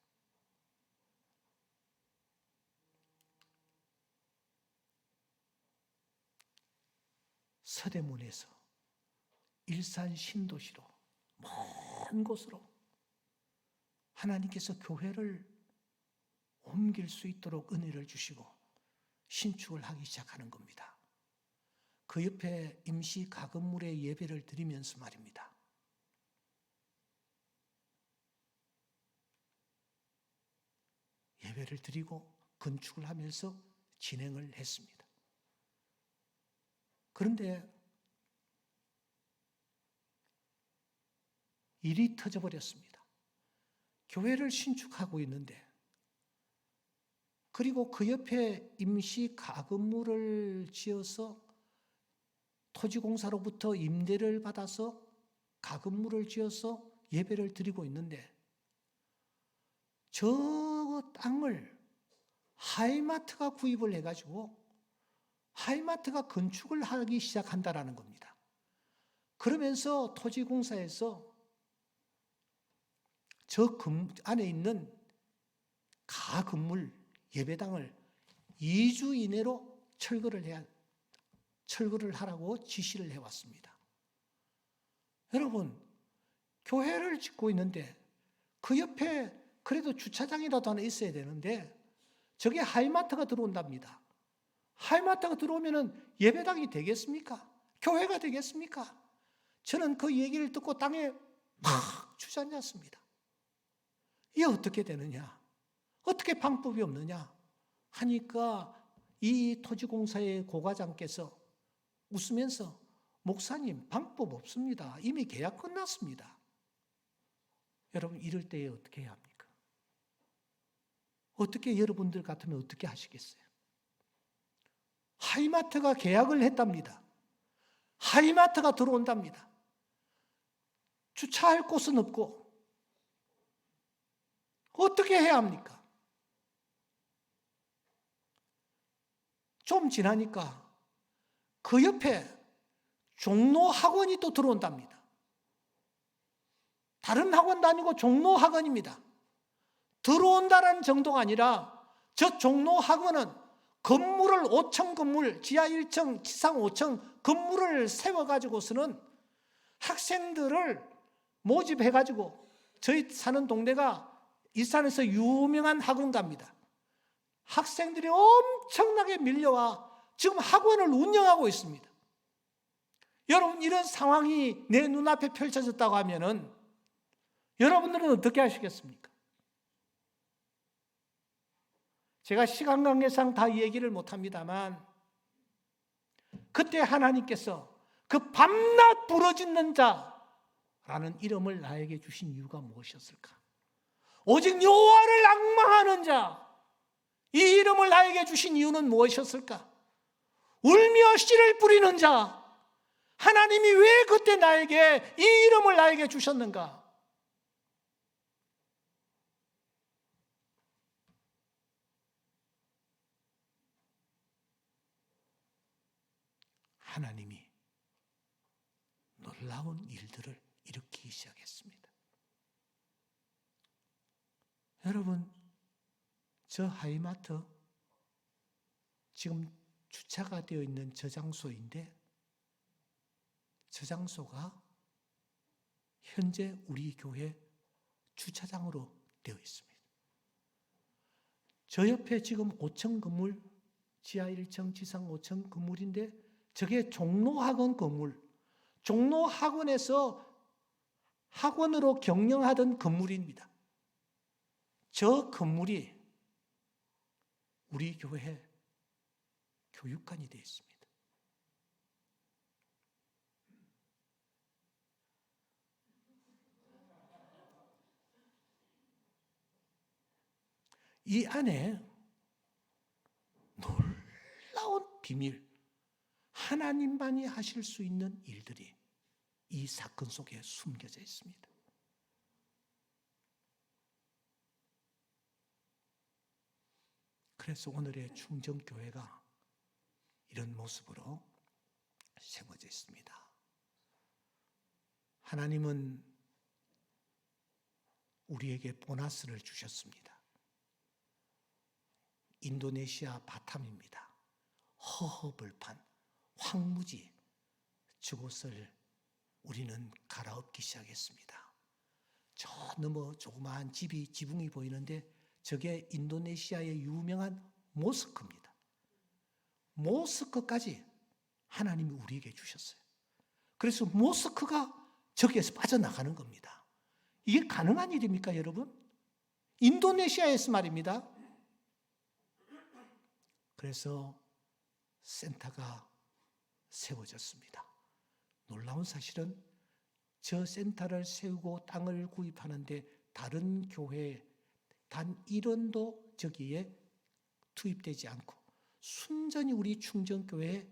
E: 서대문에서 일산 신도시로 먼 곳으로 하나님께서 교회를 옮길 수 있도록 은혜를 주시고 신축을 하기 시작하는 겁니다. 그 옆에 임시 가건물에 예배를 드리면서 말입니다. 예배를 드리고 건축을 하면서 진행을 했습니다. 그런데 일이 터져버렸습니다. 교회를 신축하고 있는데 그리고 그 옆에 임시 가건물을 지어서 토지공사로부터 임대를 받아서 가건물을 지어서 예배를 드리고 있는데 저 땅을 하이마트가 구입을 해가지고 하이마트가 건축을 하기 시작한다라는 겁니다. 그러면서 토지공사에서 저 안에 있는 가건물 예배당을 2주 이내로 철거를 하라고 지시를 해왔습니다. 여러분, 교회를 짓고 있는데 그 옆에 그래도 주차장이라도 하나 있어야 되는데 저게 하이마트가 들어온답니다. 하이마트가 들어오면 예배당이 되겠습니까? 교회가 되겠습니까? 저는 그 얘기를 듣고 땅에 막 주저앉았습니다. 이게 어떻게 되느냐? 어떻게 방법이 없느냐? 하니까 이 토지공사의 고과장께서 웃으면서 목사님, 방법 없습니다. 이미 계약 끝났습니다. 여러분, 이럴 때에 어떻게 해야 합니까? 어떻게 여러분들 같으면 어떻게 하시겠어요? 하이마트가 계약을 했답니다. 하이마트가 들어온답니다. 주차할 곳은 없고 어떻게 해야 합니까? 좀 지나니까 그 옆에 종로 학원이 또 들어온답니다. 다른 학원도 아니고 종로 학원입니다. 들어온다는 정도가 아니라 저 종로 학원은 건물을 5층 건물, 지하 1층, 지상 5층 건물을 세워가지고서는 학생들을 모집해가지고 저희 사는 동네가 일산에서 유명한 학원가입니다. 학생들이 엄청나게 밀려와 지금 학원을 운영하고 있습니다. 여러분, 이런 상황이 내 눈앞에 펼쳐졌다고 하면은 여러분들은 어떻게 하시겠습니까? 제가 시간 관계상 다 얘기를 못합니다만 그때 하나님께서 그 밤낮 부르짖는 자라는 이름을 나에게 주신 이유가 무엇이었을까? 오직 여호와를 앙망하는 자, 이 이름을 나에게 주신 이유는 무엇이었을까? 울며 씨를 뿌리는 자, 하나님이 왜 그때 나에게 이 이름을 나에게 주셨는가? 하나님이 놀라운 일들을 일으키기 시작했습니다. 여러분, 저 하이마트 지금 주차가 되어 있는 저 장소인데 저 장소가 현재 우리 교회 주차장으로 되어 있습니다. 저 옆에 지금 5층 건물, 지하 1층, 지상 5층 건물인데 저게 종로학원 건물, 종로학원에서 학원으로 경영하던 건물입니다. 저 건물이 우리 교회 교육관이 되어 있습니다. 이 안에 놀라운 비밀, 하나님만이 하실 수 있는 일들이 이 사건 속에 숨겨져 있습니다. 그래서 오늘의 충정교회가 이런 모습으로 세워져 있습니다. 하나님은 우리에게 보너스를 주셨습니다. 인도네시아 바탐입니다. 허허벌판, 황무지, 저곳을 우리는 갈아엎기 시작했습니다. 저 너머 조그마한 지붕이 보이는데 저게 인도네시아의 유명한 모스크입니다. 모스크까지 하나님이 우리에게 주셨어요. 그래서 모스크가 저기에서 빠져나가는 겁니다. 이게 가능한 일입니까, 여러분? 인도네시아에서 말입니다. 그래서 센터가 세워졌습니다. 놀라운 사실은 저 센터를 세우고 땅을 구입하는데 다른 교회 단 1원도 저기에 투입되지 않고 순전히 우리 충정교회의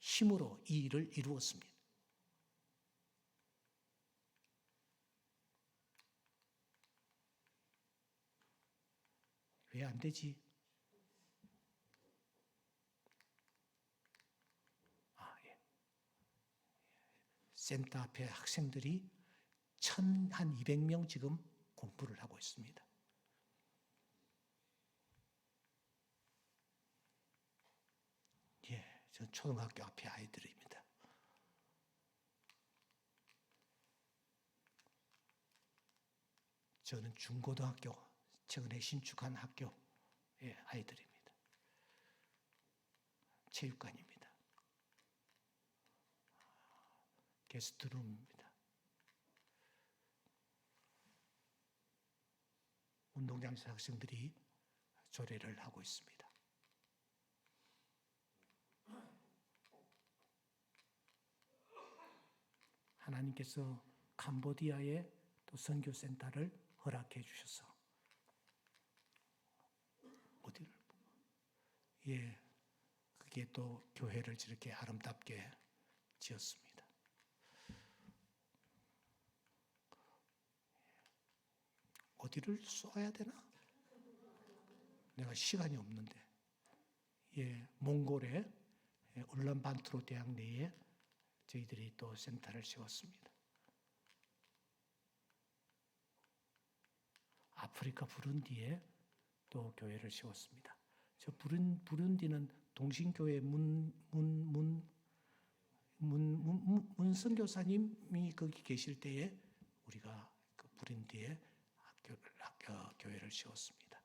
E: 힘으로 이 일을 이루었습니다. 왜 안 되지? 센터 앞에 학생들이 1,200명 지금 공부를 하고 있습니다. 예, 저 초등학교 앞에 아이들입니다. 저는 중고등학교 최근에 신축한 학교의 아이들입니다. 체육관입니다. 게스트룸입니다. 운동장에서 학생들이 조례를 하고 있습니다. 하나님께서 캄보디아에 또 선교센터를 허락해 주셔서 어디를 그게 또 교회를 저렇게 아름답게 지었습니다. 어디를 쏘아야 되나? 내가 시간이 없는데. 몽골의 울란바토르 대학 내에 저희들이 또 센터를 세웠습니다. 아프리카 부룬디에 또 교회를 세웠습니다. 저 부룬디는 동신교회 문선교사님이 거기 계실 때에 우리가 그 부룬디에 교회를 세웠습니다.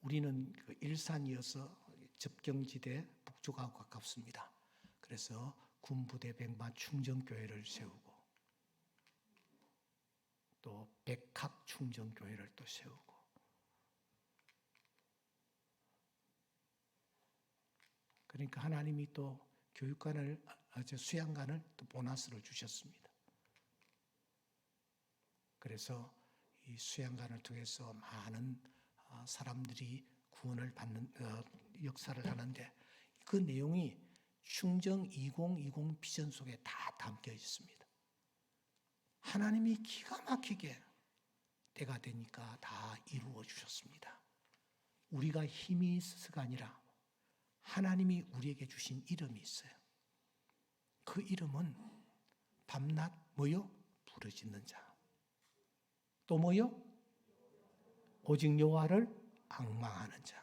E: 우리는 그 일산이어서 접경지대 북쪽하고 가깝습니다. 그래서 군부대 백마 충정교회를 세우고 또 백학 충정교회를 또 세우고 그러니까 하나님이 또 교육관을 수양관을 또 보너스를 주셨습니다. 그래서 이 수양관을 통해서 많은 사람들이 구원을 받는 역사를 하는데 그 내용이 충정 2020 비전 속에 다 담겨 있습니다. 하나님이 기가 막히게 때가 되니까 다 이루어 주셨습니다. 우리가 힘이 있어서가 아니라 하나님이 우리에게 주신 이름이 있어요. 그 이름은 밤낮 뭐요? 부르짖는 자. 또 뭐요? 오직 여호와를 앙망하는 자.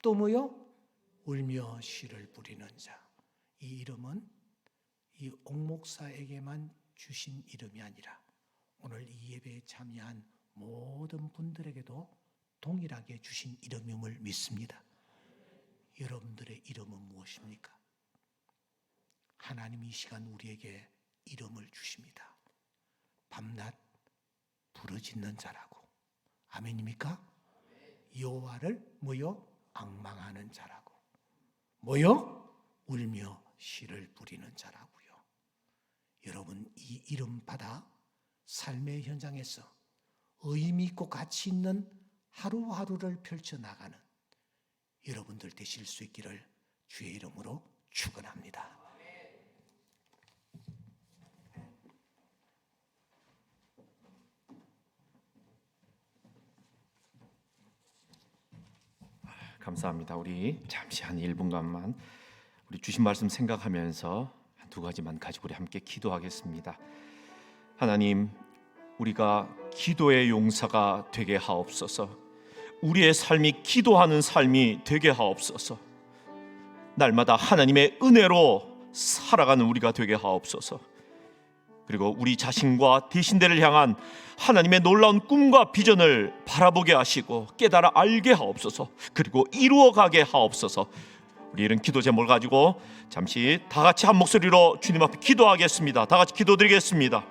E: 또 뭐요? 울며 시를 부리는 자. 이 이름은 이 옥목사에게만 주신 이름이 아니라 오늘 이 예배에 참여한 모든 분들에게도 동일하게 주신 이름임을 믿습니다. 여러분들의 이름은 무엇입니까? 하나님이 이 시간 우리에게 이름을 주십니다. 밤낮 부르짖는 자라고. 아멘입니까? 여호와를 뭐요? 앙망하는 자라고. 뭐요? 울며 시를 부리는 자라고요. 여러분 이 이름 받아 삶의 현장에서 의미 있고 가치 있는 하루하루를 펼쳐나가는 여러분들 되실 수 있기를 주의 이름으로 축원합니다.
B: 감사합니다. 우리 잠시 한 1분간만 우리 주신 말씀 생각하면서 한 두 가지만 가지고 우리 함께 기도하겠습니다. 하나님, 우리가 기도의 용사가 되게 하옵소서. 우리의 삶이 기도하는 삶이 되게 하옵소서. 날마다 하나님의 은혜로 살아가는 우리가 되게 하옵소서. 그리고 우리 자신과 대신들을 향한 하나님의 놀라운 꿈과 비전을 바라보게 하시고 깨달아 알게 하옵소서. 그리고 이루어가게 하옵소서. 우리 이런 기도 제목을 가지고 잠시 다 같이 한 목소리로 주님 앞에 기도하겠습니다. 다 같이 기도드리겠습니다.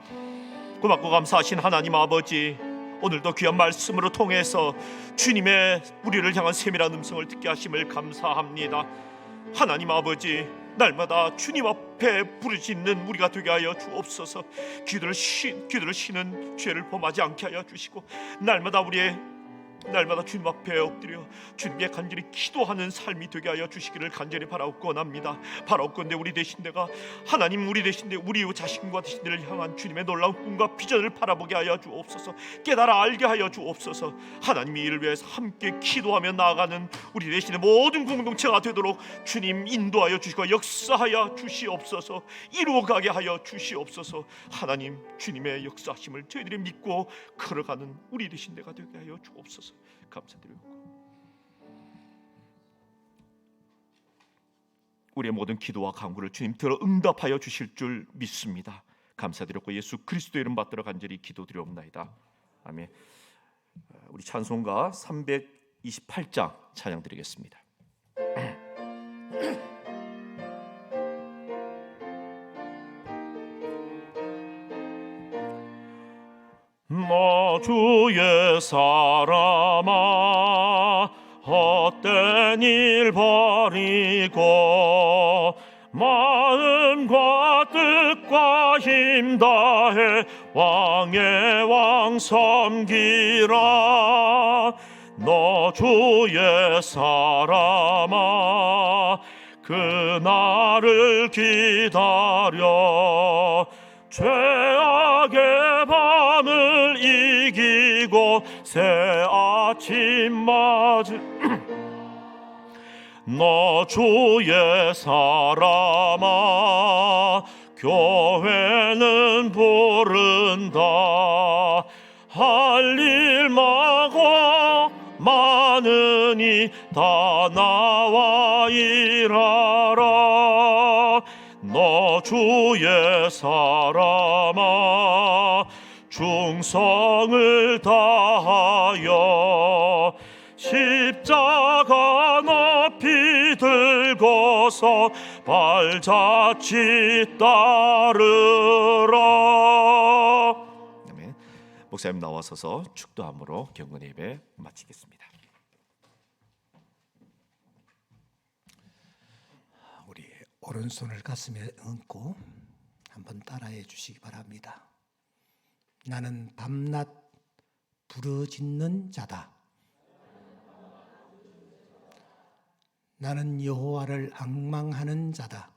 B: 고맙고 감사하신 하나님 아버지, 오늘도 귀한 말씀으로 통해서 주님의 우리를 향한 세밀한 음성을 듣게 하심을 감사합니다. 하나님 아버지, 날마다 주님 앞에 부르짖는 우리가 되게 하여 주옵소서. 귀들을 쉬는 죄를 범하지 않게 하여 주시고 날마다 우리의 날마다 주님 앞에 엎드려 주님께 간절히 기도하는 삶이 되게 하여 주시기를 간절히 바라옵건합니다. 바라옵건대 우리 되신 데가 하나님, 우리 되신 데 우리 자신과 되신 데를 향한 주님의 놀라운 꿈과 비전을 바라보게 하여 주옵소서. 깨달아 알게 하여 주옵소서. 하나님이 이를 위해서 함께 기도하며 나아가는 우리 되신 모든 공동체가 되도록 주님 인도하여 주시고 역사하여 주시옵소서. 이루어가게 하여 주시옵소서. 하나님, 주님의 역사하심을 저희들이 믿고 걸어가는 우리 되신 데가 되게 하여 주옵소서. 감사드리고 우리의 모든 기도와 간구를 주님 들어 응답하여 주실 줄 믿습니다. 감사드렸고 예수 그리스도의 이름 받들어 간절히 기도드리옵나이다. 아멘. 우리 찬송가 328장 찬양 드리겠습니다. 나 주의 사람아 헛된 일 버리고 마음과 뜻과 힘 다해 왕의 왕 섬기라. 너 주의 사람아 그날을 기다려 죄악의 밤을 이기고 새 아침 맞을 너 주의 사람아 교회는 부른다. 할 일 마고 많으니 다 나와 일하라. 너 주의 사람아 충성을 다하여 십자가 높이 들고서 발자취 따르라. 아멘. 목사님 나와서서 축도함으로 경건 예배 마치겠습니다.
E: 우리 오른손을 가슴에 얹고 한번 따라해 주시기 바랍니다. 나는 밤낮 부르짖는 자다. 나는 여호와를 앙망하는 자다.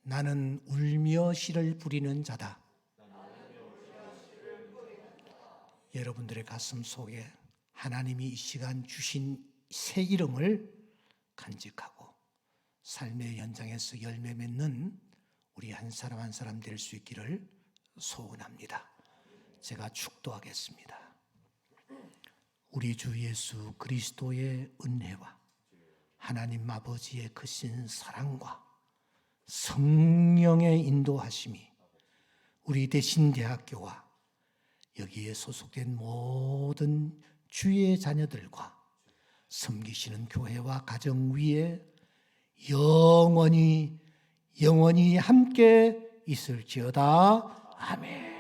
E: 나는 울며 시를 부리는 자다. 여러분들의 가슴 속에 하나님이 이 시간 주신 새 이름을 간직하고 삶의 현장에서 열매 맺는 우리 한 사람 한 사람 될 수 있기를 소원합니다. 제가 축도하겠습니다. 우리 주 예수 그리스도의 은혜와 하나님 아버지의 크신 사랑과 성령의 인도하심이 우리 대신대학교와 여기에 소속된 모든 주의 자녀들과 섬기시는 교회와 가정 위에 영원히 함께 있을지어다. 아멘.